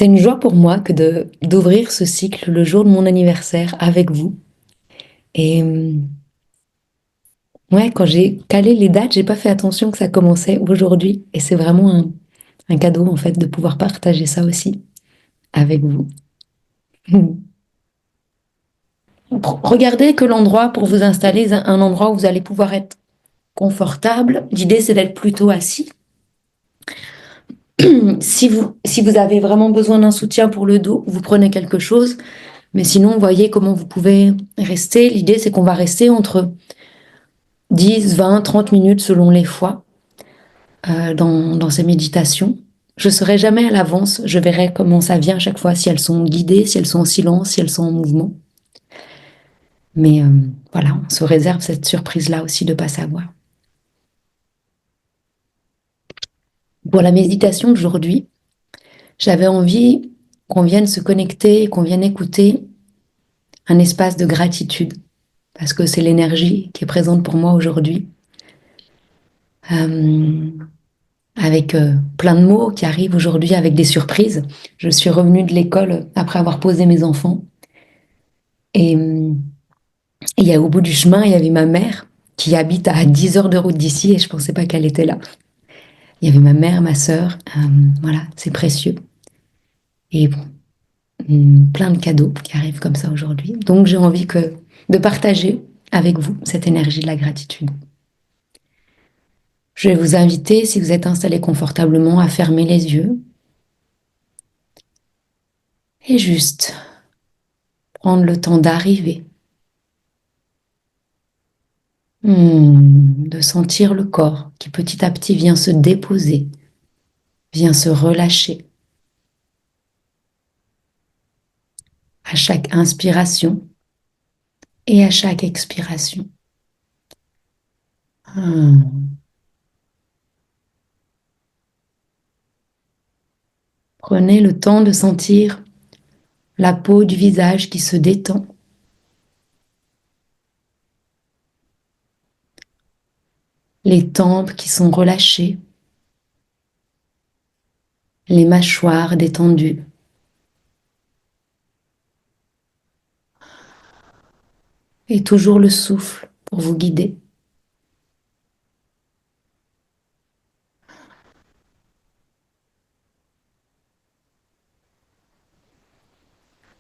C'est une joie pour moi que d'ouvrir ce cycle le jour de mon anniversaire avec vous. Et ouais, quand j'ai calé les dates, j'ai pas fait attention que ça commençait aujourd'hui. Et c'est vraiment un cadeau en fait de pouvoir partager ça aussi avec vous. Regardez que l'endroit pour vous installer, un endroit où vous allez pouvoir être confortable. L'idée c'est d'être plutôt assis. Si vous avez vraiment besoin d'un soutien pour le dos, vous prenez quelque chose. Mais sinon, voyez comment vous pouvez rester. L'idée, c'est qu'on va rester entre 10, 20, 30 minutes selon les fois dans ces méditations. Je ne saurai jamais à l'avance. Je verrai comment ça vient à chaque fois, si elles sont guidées, si elles sont en silence, si elles sont en mouvement. Mais voilà, on se réserve cette surprise-là aussi de ne pas savoir. Pour la méditation d'aujourd'hui, j'avais envie qu'on vienne se connecter, qu'on vienne écouter un espace de gratitude, parce que c'est l'énergie qui est présente pour moi aujourd'hui. Euh, avec plein de mots qui arrivent aujourd'hui avec des surprises. Je suis revenue de l'école après avoir posé mes enfants. Et il y a au bout du chemin, il y avait ma mère qui habite à 10 heures de route d'ici et je ne pensais pas qu'elle était là. Il y avait ma mère, ma sœur. Voilà, c'est précieux. Et bon, plein de cadeaux qui arrivent comme ça aujourd'hui. Donc j'ai envie de partager avec vous cette énergie de la gratitude. Je vais vous inviter, si vous êtes installé confortablement, à fermer les yeux et juste prendre le temps d'arriver. De sentir le corps qui petit à petit vient se déposer, vient se relâcher à chaque inspiration et à chaque expiration. Hmm. Prenez le temps de sentir la peau du visage qui se détend, les tempes qui sont relâchées, les mâchoires détendues. Et toujours le souffle pour vous guider.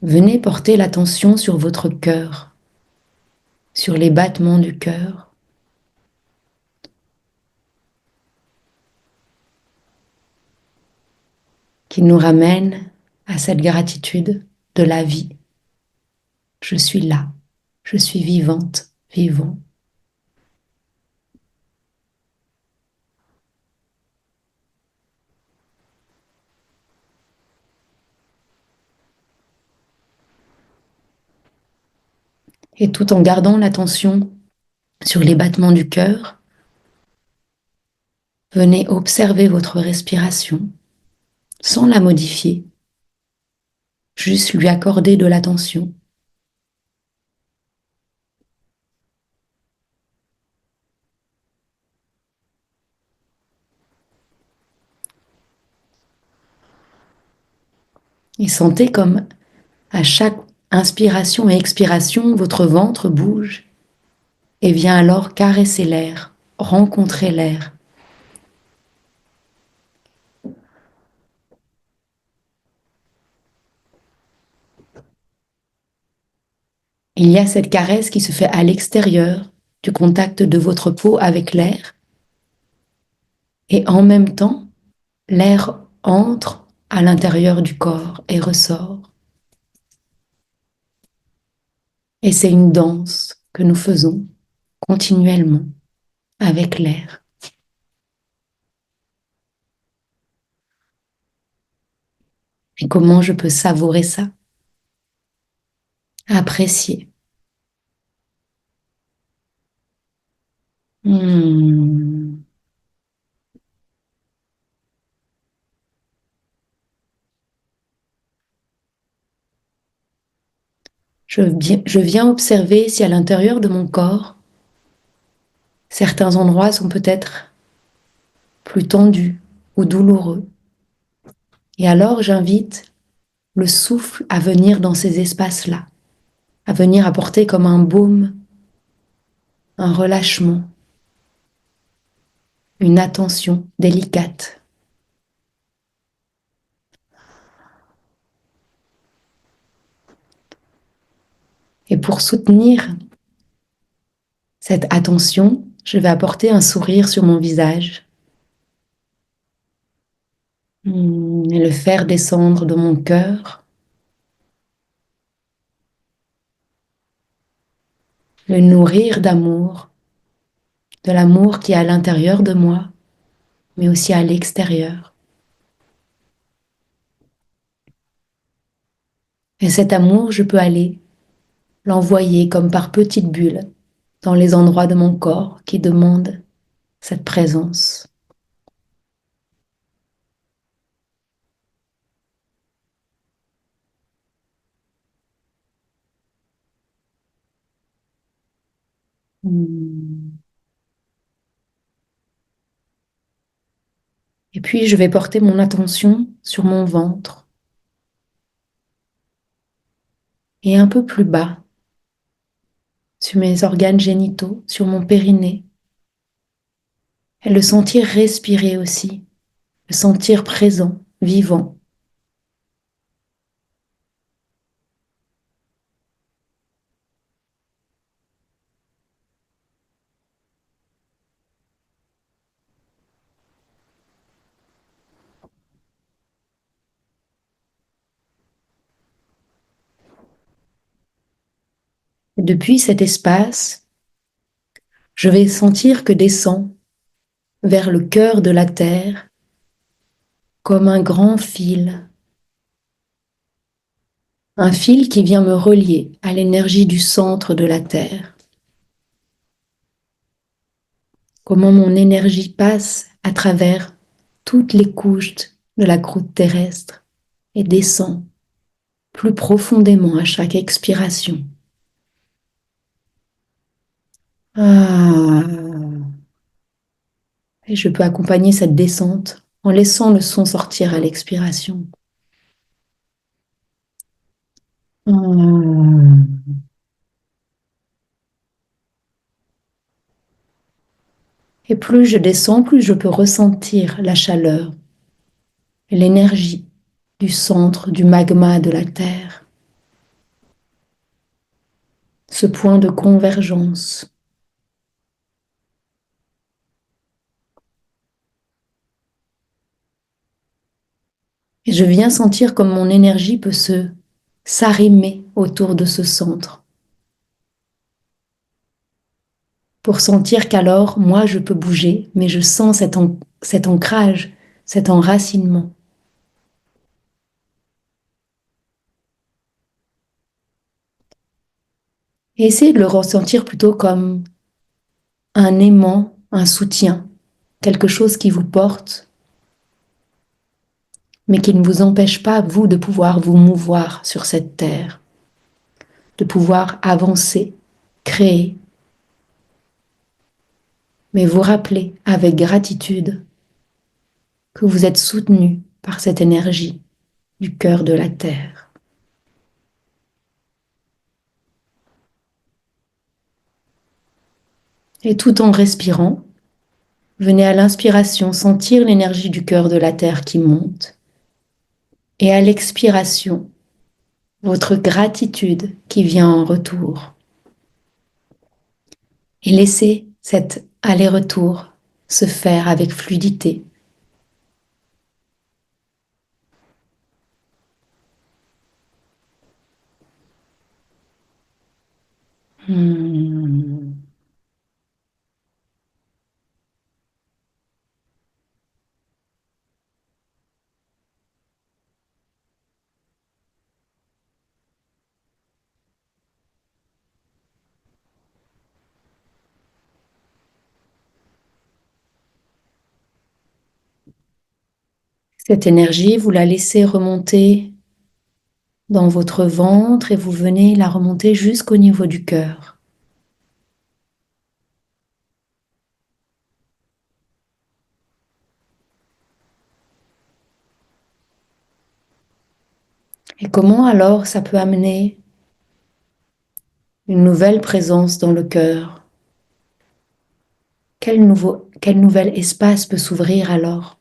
Venez porter l'attention sur votre cœur, sur les battements du cœur, qui nous ramènent à cette gratitude de la vie. Je suis là, je suis vivante, vivant. Et tout en gardant l'attention sur les battements du cœur, venez observer votre respiration sans la modifier, juste lui accorder de l'attention. Et sentez comme à chaque inspiration et expiration, votre ventre bouge et vient alors caresser l'air, rencontrer l'air. Il y a cette caresse qui se fait à l'extérieur du contact de votre peau avec l'air et en même temps, l'air entre à l'intérieur du corps et ressort. Et c'est une danse que nous faisons continuellement avec l'air. Et comment je peux savourer ça, apprécier. Hmm. Je viens observer si à l'intérieur de mon corps, certains endroits sont peut-être plus tendus ou douloureux. Et alors j'invite le souffle à venir dans ces espaces-là, à venir apporter comme un baume, un relâchement, une attention délicate. Et pour soutenir cette attention, je vais apporter un sourire sur mon visage et le faire descendre dans mon cœur, le nourrir d'amour, de l'amour qui est à l'intérieur de moi, mais aussi à l'extérieur. Et cet amour, je peux aller l'envoyer comme par petites bulles dans les endroits de mon corps qui demandent cette présence. Et puis, je vais porter mon attention sur mon ventre et un peu plus bas, sur mes organes génitaux, sur mon périnée, et le sentir respirer aussi, le sentir présent, vivant. Et depuis cet espace, je vais sentir que descend vers le cœur de la terre comme un fil qui vient me relier à l'énergie du centre de la terre. Comment mon énergie passe à travers toutes les couches de la croûte terrestre et descend plus profondément à chaque expiration. Ah. Et je peux accompagner cette descente en laissant le son sortir à l'expiration. Ah. Et plus je descends, plus je peux ressentir la chaleur et l'énergie du centre du magma de la Terre. Ce point de convergence. Et je viens sentir comme mon énergie peut s'arrimer autour de ce centre. Pour sentir qu'alors, moi, je peux bouger, mais je sens cet ancrage, cet enracinement. Et essayez de le ressentir plutôt comme un aimant, un soutien, quelque chose qui vous porte, mais qui ne vous empêche pas, vous, de pouvoir vous mouvoir sur cette terre, de pouvoir avancer, créer, mais vous rappeler avec gratitude que vous êtes soutenu par cette énergie du cœur de la terre. Et tout en respirant, venez à l'inspiration sentir l'énergie du cœur de la terre qui monte, et à l'expiration, votre gratitude qui vient en retour. Et laissez cet aller-retour se faire avec fluidité. Cette énergie, vous la laissez remonter dans votre ventre et vous venez la remonter jusqu'au niveau du cœur. Et comment alors ça peut amener une nouvelle présence dans le cœur? Quel nouvel espace peut s'ouvrir alors?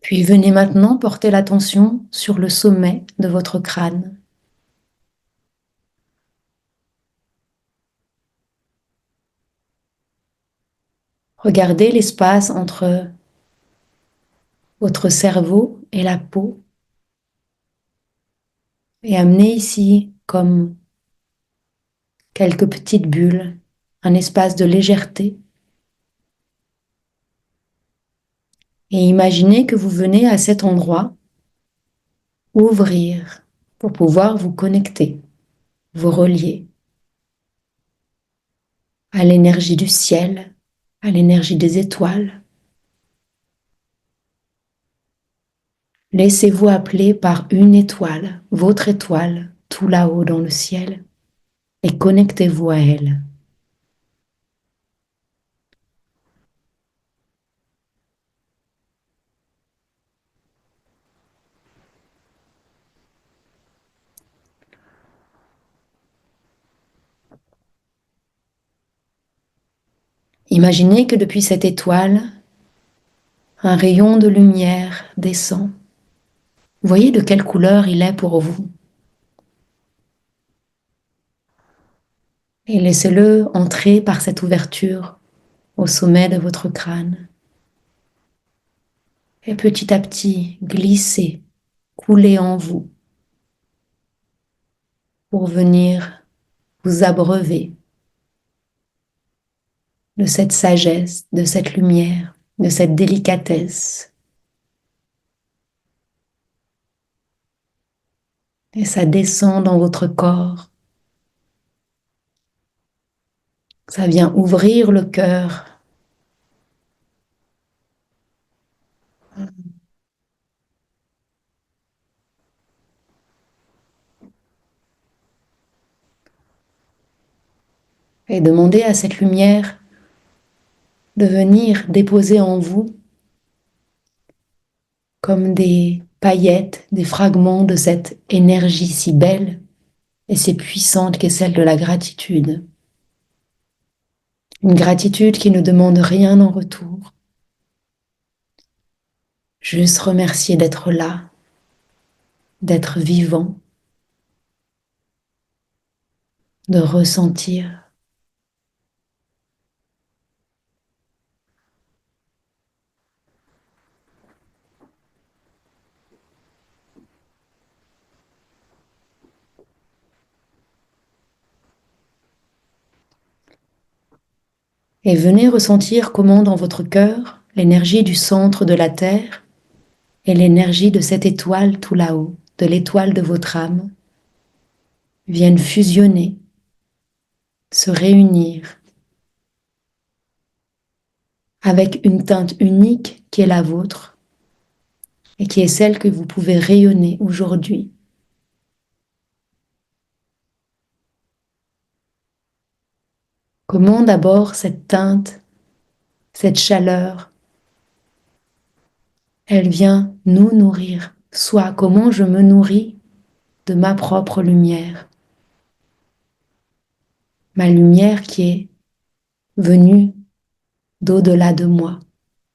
Puis venez maintenant porter l'attention sur le sommet de votre crâne. Regardez l'espace entre votre cerveau et la peau et amenez ici comme quelques petites bulles, un espace de légèreté. Et imaginez que vous venez à cet endroit ouvrir pour pouvoir vous connecter, vous relier à l'énergie du ciel, à l'énergie des étoiles. Laissez-vous appeler par une étoile, votre étoile, tout là-haut dans le ciel, et connectez-vous à elle. Imaginez que depuis cette étoile, un rayon de lumière descend. Voyez de quelle couleur il est pour vous. Et laissez-le entrer par cette ouverture au sommet de votre crâne. Et petit à petit, glisser, couler en vous pour venir vous abreuver de cette sagesse, de cette lumière, de cette délicatesse. Et ça descend dans votre corps. Ça vient ouvrir le cœur. Et demander à cette lumière de venir déposer en vous comme des paillettes, des fragments de cette énergie si belle et si puissante qu'est celle de la gratitude. Une gratitude qui ne demande rien en retour. Juste remercier d'être là, d'être vivant, de ressentir. Et venez ressentir comment dans votre cœur, l'énergie du centre de la Terre et l'énergie de cette étoile tout là-haut, de l'étoile de votre âme, viennent fusionner, se réunir avec une teinte unique qui est la vôtre et qui est celle que vous pouvez rayonner aujourd'hui. Comment d'abord cette teinte, cette chaleur, elle vient nous nourrir, soit comment je me nourris de ma propre lumière, ma lumière qui est venue d'au-delà de moi,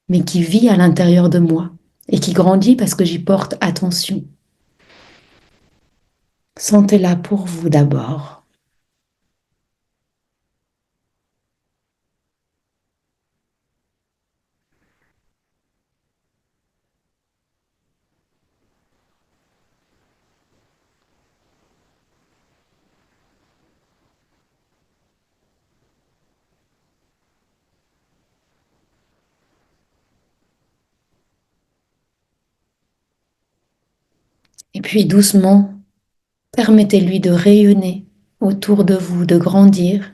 mais qui vit à l'intérieur de moi et qui grandit parce que j'y porte attention. Sentez-la pour vous d'abord. Et puis doucement, permettez-lui de rayonner autour de vous, de grandir,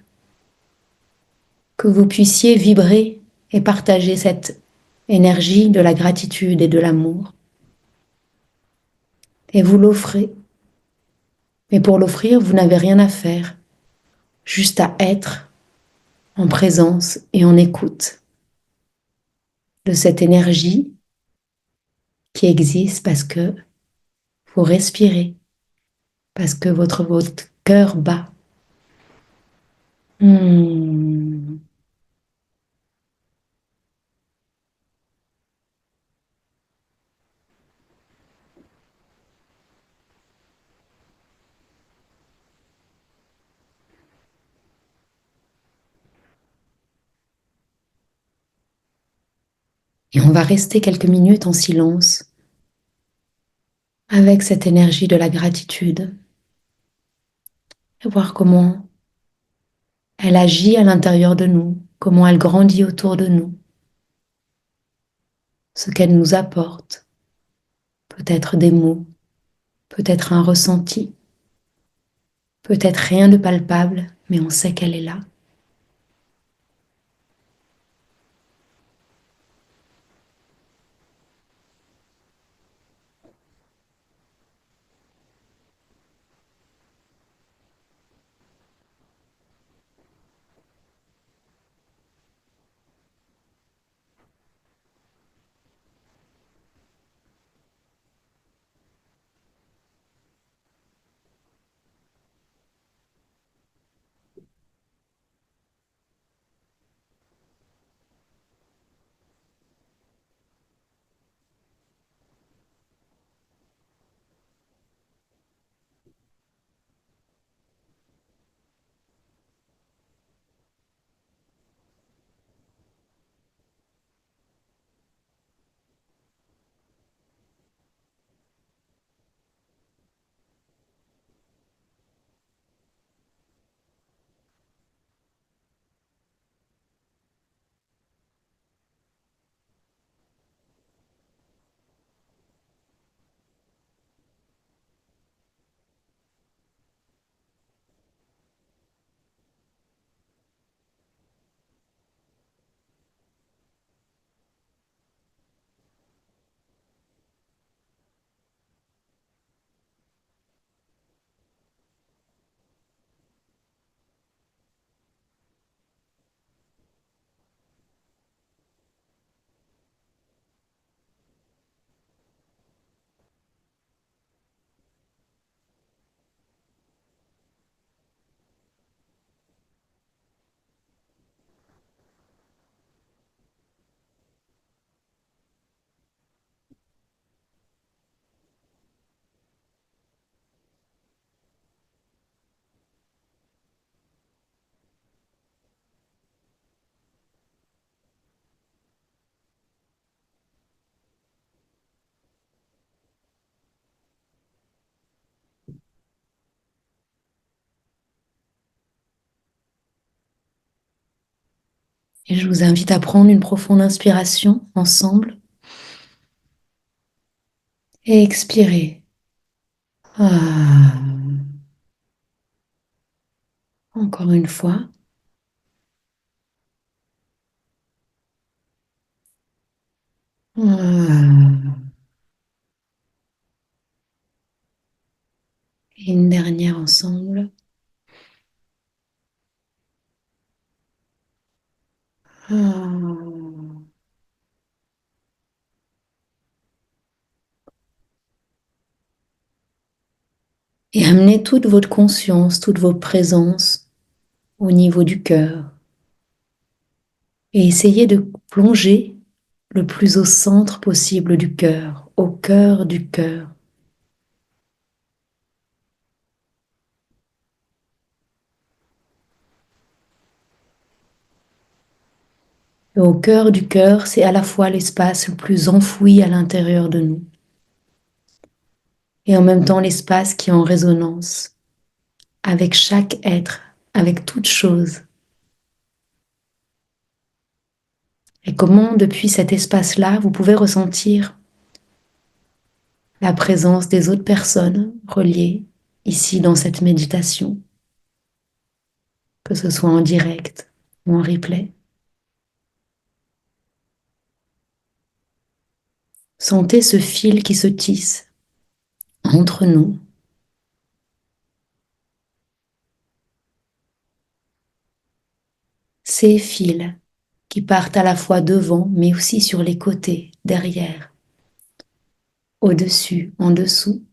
que vous puissiez vibrer et partager cette énergie de la gratitude et de l'amour. et vous l'offrez. Mais pour l'offrir, vous n'avez rien à faire, juste à être en présence et en écoute de cette énergie qui existe parce que vous respirez, parce que votre cœur bat. Hmm. Et on va rester quelques minutes en silence avec cette énergie de la gratitude et voir comment elle agit à l'intérieur de nous, comment elle grandit autour de nous, ce qu'elle nous apporte, peut-être des mots, peut-être un ressenti, peut-être rien de palpable, mais on sait qu'elle est là. Et je vous invite à prendre une profonde inspiration ensemble et expirer. Ah, encore une fois. Ah, et une dernière ensemble. Ah. Et amenez toute votre conscience, toute votre présence au niveau du cœur. Et essayez de plonger le plus au centre possible du cœur, au cœur du cœur. Et au cœur du cœur, c'est à la fois l'espace le plus enfoui à l'intérieur de nous et en même temps l'espace qui est en résonance avec chaque être, avec toute chose. Et comment, depuis cet espace-là, vous pouvez ressentir la présence des autres personnes reliées ici dans cette méditation, que ce soit en direct ou en replay. Sentez ce fil qui se tisse entre nous, ces fils qui partent à la fois devant, mais aussi sur les côtés, derrière, au-dessus, en dessous,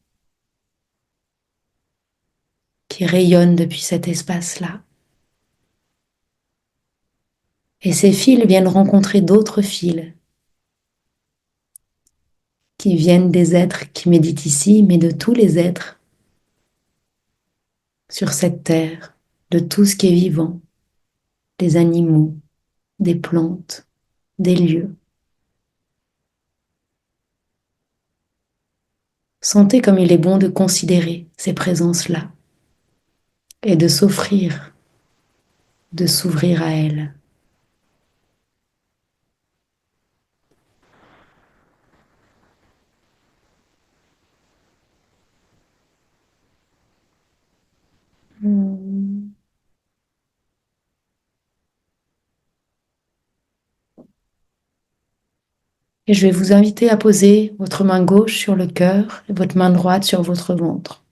qui rayonnent depuis cet espace-là. Et ces fils viennent rencontrer d'autres fils qui viennent des êtres qui méditent ici, mais de tous les êtres sur cette terre, de tout ce qui est vivant, des animaux, des plantes, des lieux. Sentez comme il est bon de considérer ces présences-là et de s'offrir, de s'ouvrir à elles. Et je vais vous inviter à poser votre main gauche sur le cœur et votre main droite sur votre ventre.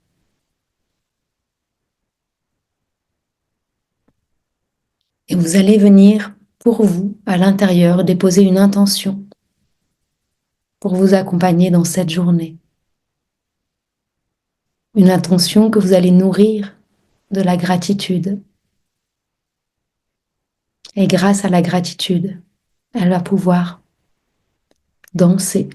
Et vous allez venir, pour vous, à l'intérieur, déposer une intention pour vous accompagner dans cette journée. Une intention que vous allez nourrir de la gratitude. Et grâce à la gratitude, elle va pouvoir danser.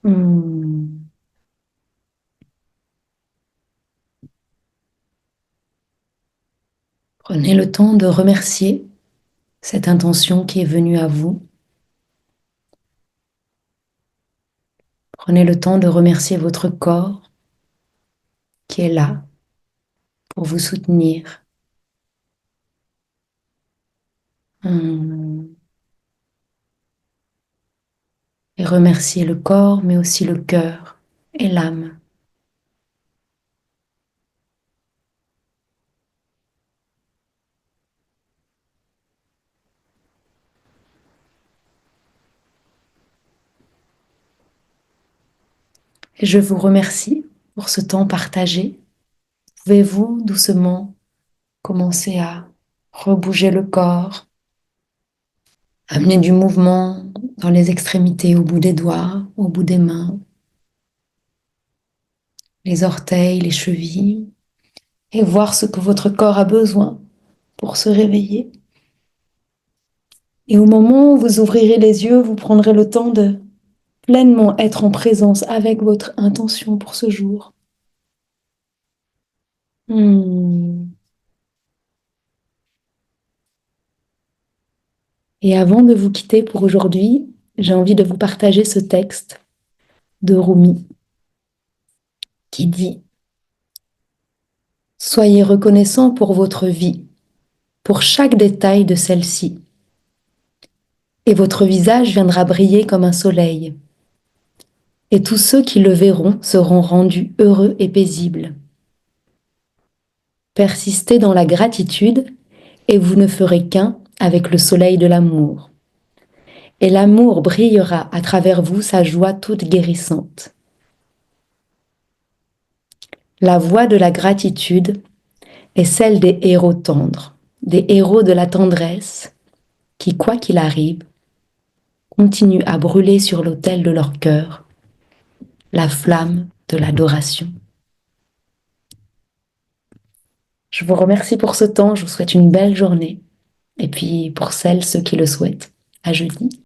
Hmm. Prenez le temps de remercier cette intention qui est venue à vous. Prenez le temps de remercier votre corps qui est là pour vous soutenir. Hmm. Et remercier le corps, mais aussi le cœur et l'âme. Et je vous remercie pour ce temps partagé. Pouvez-vous doucement commencer à rebouger le corps, amener du mouvement dans les extrémités, au bout des doigts, au bout des mains, les orteils, les chevilles, et voir ce que votre corps a besoin pour se réveiller. Et au moment où vous ouvrirez les yeux, vous prendrez le temps de pleinement être en présence avec votre intention pour ce jour. Hmm. Et avant de vous quitter pour aujourd'hui, j'ai envie de vous partager ce texte de Rumi qui dit: Soyez reconnaissant pour votre vie, pour chaque détail de celle-ci, et votre visage viendra briller comme un soleil. Et tous ceux qui le verront seront rendus heureux et paisibles. Persistez dans la gratitude et vous ne ferez qu'un avec le soleil de l'amour. Et l'amour brillera à travers vous sa joie toute guérissante. La voie de la gratitude est celle des héros tendres, des héros de la tendresse qui, quoi qu'il arrive, continuent à brûler sur l'autel de leur cœur la flamme de l'adoration. Je vous remercie pour ce temps, je vous souhaite une belle journée. Et puis pour celles, ceux qui le souhaitent, à jeudi.